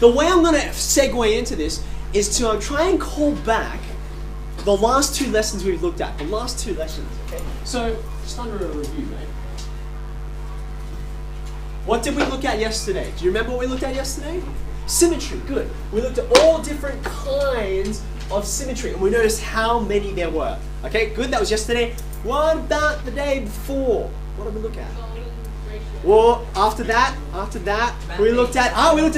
the way I'm going to segue into this is to try and call back the last two lessons we've looked at. The last two lessons, okay? So, just under a review, mate. What did we look at yesterday? Do you remember what we looked at yesterday? Symmetry, good. We looked at all different kinds of symmetry, and we noticed how many there were. Okay, good, that was yesterday. What about the day before? What did we look at? Well, after that, we looked at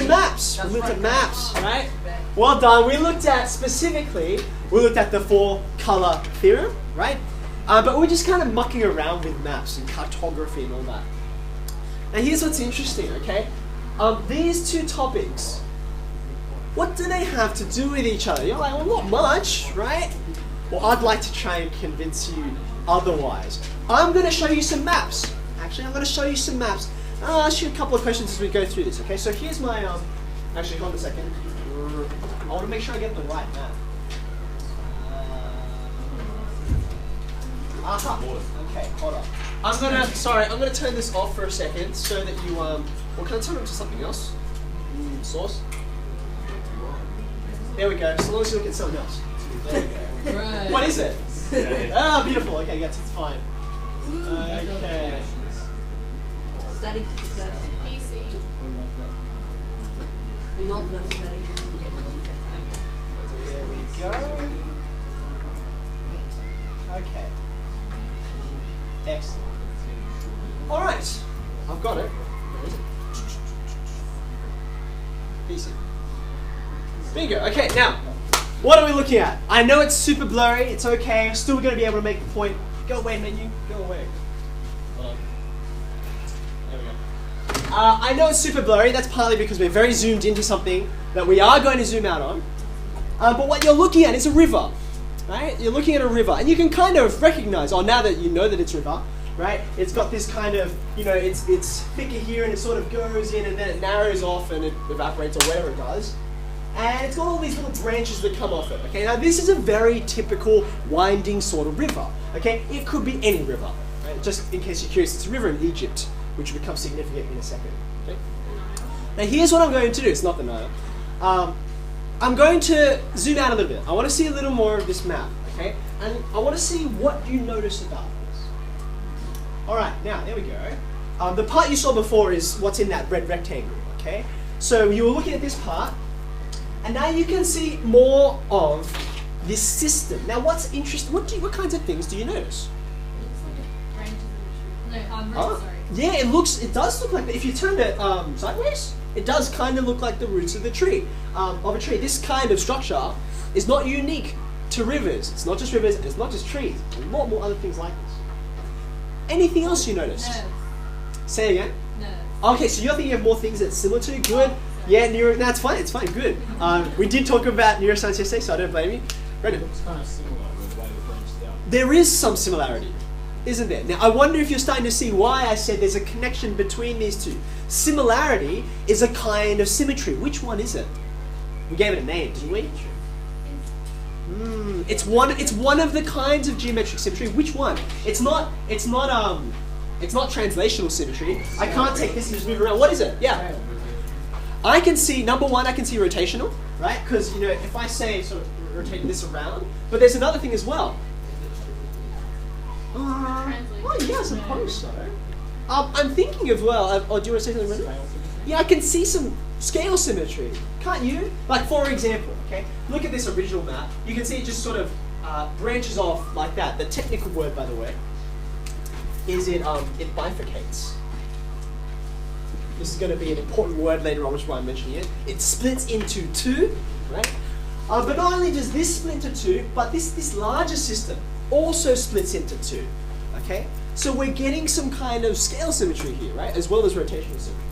maps. We looked at maps, right? Well done. We looked at, specifically, we looked at the 4-color theorem, right? But we're just kind of mucking around with maps and cartography and all that. Now here's what's interesting, okay? These two topics, what do they have to do with each other? You're like, well, not much, right? Well, I'd like to try and convince you otherwise. I'm going to show you some maps. Actually, I'm going to show you some maps. I'll ask you a couple of questions as we go through this, okay? So here's my, actually, hold on a second. I want to make sure I get the right map. Okay, hold on. I'm gonna turn this off for a second so that you, well, can I turn it to something else? Source? There we go, so long as you look at something else. There we go. Right. What is it? Ah, beautiful, okay, yes, it's fine. Okay. Study. PC. Not study. There we go. Okay. Excellent. Alright, I've got it. Where is it? PC. Bingo. Okay, now, what are we looking at? I know it's super blurry, it's okay, I'm still going to be able to make the point. Go away, menu, go away. Hold on. There we go. I know it's super blurry, that's partly because we're very zoomed into something that we are going to zoom out on. But what you're looking at is a river. Right? You're looking at a river, and you can kind of recognize, now that you know that it's a river, right? It's got this kind of, it's thicker here, and it sort of goes in, and then it narrows off, and it evaporates, or whatever it does. And it's got all these little branches that come off it, okay? Now, this is a very typical winding sort of river, okay? It could be any river, right? Just in case you're curious, it's a river in Egypt, which will become significant in a second, okay? Now, here's what I'm going to do. It's not the Nile. I'm going to zoom out a little bit. I want to see a little more of this map, okay? And I want to see what you notice about this. All right, now, there we go. The part you saw before is what's in that red rectangle, okay? So you were looking at this part, and now you can see more of this system. Now, what's interesting? What kinds of things do you notice? Yeah, it does look like that. If you turn it sideways, it does kind of look like the roots of the tree, of a tree. This kind of structure is not unique to rivers. It's not just rivers, and it's not just trees. There's a lot more other things like this. Anything else you noticed? No. Say it again? No. Okay, so you're thinking of more things that's similar to? Good. Yeah, that's fine. It's fine. Good. We did talk about neuroscience yesterday, so I don't blame you. Brendan? It's kind of similar with the way it branched out. There is some similarity, isn't there? Now, I wonder if you're starting to see why I said there's a connection between these two. Similarity is a kind of symmetry. Which one is it? We gave it a name, didn't we? It's one of the kinds of geometric symmetry. Which one? It's not translational symmetry. I can't take this and just move around. What is it? Yeah. I can see, number one, I can see rotational, right? Because, if I say sort of rotate this around, but there's another thing as well. Well, yeah, I suppose so. I'm thinking of, or do you want to say something, Brendan? Yeah, I can see some scale symmetry, can't you? Like, for example, okay, look at this original map. You can see it just sort of branches off like that. The technical word, by the way, is it bifurcates. This is going to be an important word later on, which is why I'm mentioning it. It splits into two, right? But not only does this split into two, but this larger system also splits into two, okay? So we're getting some kind of scale symmetry here, right? As well as rotational symmetry.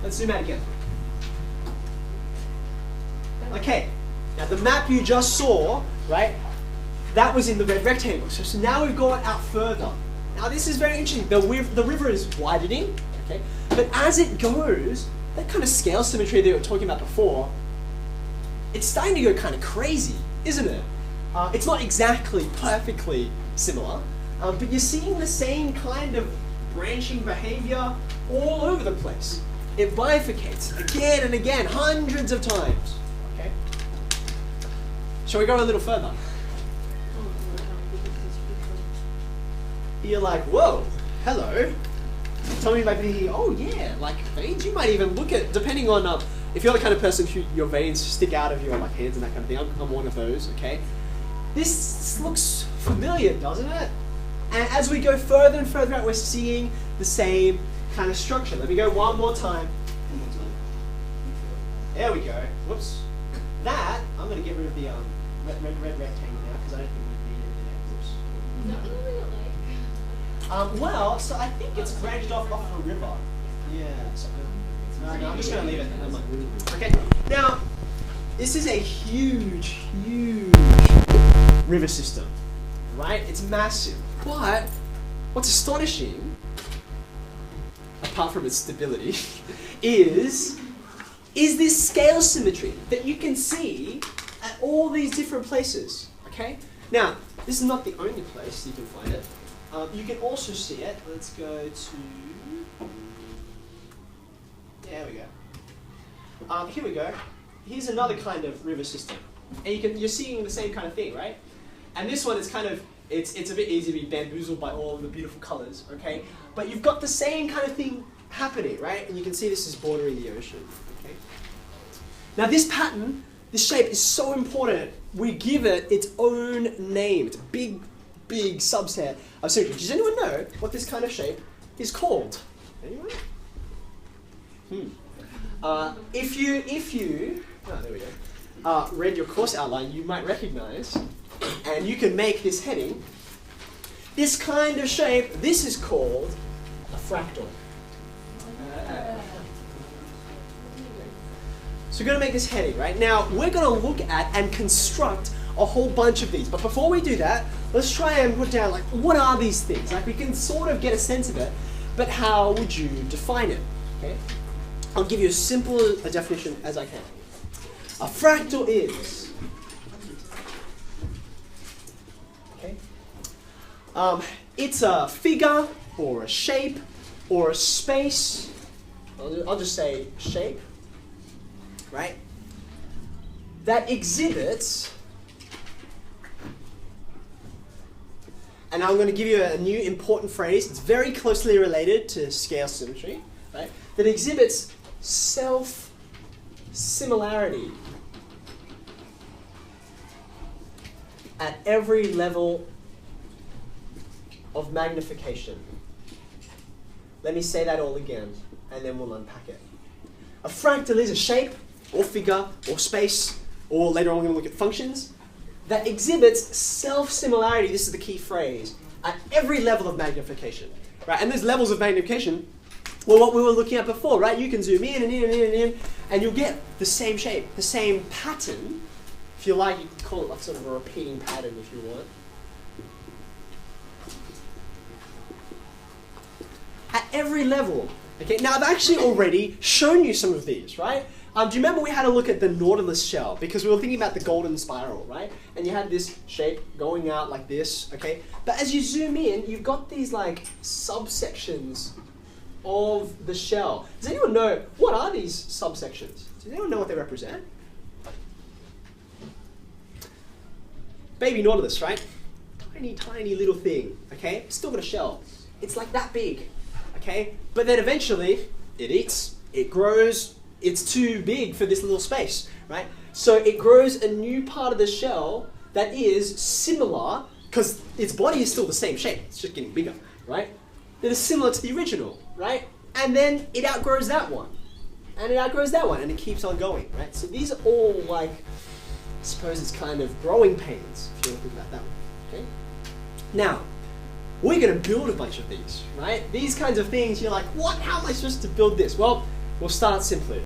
Let's zoom out again. Okay, now the map you just saw, right? That was in the red rectangle. So now we've gone out further. Now this is very interesting. The river is widening, okay? But as it goes, that kind of scale symmetry that we were talking about before, it's starting to go kind of crazy, isn't it? It's not exactly perfectly similar, but you're seeing the same kind of branching behavior all over the place. it bifurcates again and again, hundreds of times. Okay? Shall we go a little further? You're like, whoa, hello. Tell me by thinking, oh yeah, like veins. You might even look at, depending on if you're the kind of person who your veins stick out of your like hands and that kind of thing. I'm one of those. Okay, this looks familiar, doesn't it? And as we go further and further out, we're seeing the same kind of structure. Let me go one more time. There we go. Whoops. That I'm going to get rid of the red rectangle now because I don't think we need anything else. Well, so I think it's branched off a river. Yeah. So, no, I'm just going to leave it. Okay. Now, this is a huge, huge river system, right? It's massive. But what's astonishing, apart from its stability, is this scale symmetry that you can see at all these different places. Okay. Now, this is not the only place you can find it. You can also see it. Let's go to. There we go. Here we go. Here's another kind of river system, and you're seeing the same kind of thing, right? And this one is kind of it's a bit easy to be bamboozled by all of the beautiful colors, okay? But you've got the same kind of thing happening, right? And you can see this is bordering the ocean, okay? Now this pattern, this shape is so important. We give it its own name. It's a big subset of symmetry. Does anyone know what this kind of shape is called? Anyone? If you there we go. Read your course outline, you might recognize, and you can make this heading. This kind of shape, this is called a fractal. So we're going to make this heading, right? Now, we're going to look at and construct a whole bunch of these. But before we do that, let's try and put down, like, what are these things? Like, we can sort of get a sense of it, but how would you define it? Okay? I'll give you as simple a definition as I can. A fractal is, okay? It's a figure, or a shape, or a space. I'll just say shape, right? That exhibits, and I'm going to give you a new important phrase. It's very closely related to scale symmetry, right? That exhibits self-similarity at every level of magnification. Let me say that all again, and then we'll unpack it. A fractal is a shape, or figure, or space, or later on we're going to look at functions, that exhibits self-similarity, this is the key phrase, at every level of magnification. Right? And there's levels of magnification, well, what we were looking at before, right? You can zoom in and in and in and in, and you'll get the same shape, the same pattern. If you like, you can call it like sort of a repeating pattern if you want. At every level. Okay, now I've actually already shown you some of these, right? Do you remember we had a look at the Nautilus shell? Because we were thinking about the golden spiral, right? And you had this shape going out like this, okay? But as you zoom in, you've got these like subsections of the shell. Does anyone know, what are these subsections? Does anyone know what they represent? Baby Nautilus, right? Tiny, tiny little thing, okay? Still got a shell. It's like that big, okay? But then eventually, it eats, it grows, it's too big for this little space, right? So it grows a new part of the shell that is similar, because its body is still the same shape, it's just getting bigger, right? That is similar to the original, right? And then it outgrows that one, and it outgrows that one, and it keeps on going, right? So these are all like, I suppose it's kind of growing pains, if you want to think about that one, okay? Now, we're going to build a bunch of these, right? These kinds of things, you're like, what? How am I supposed to build this? Well, we'll start simply.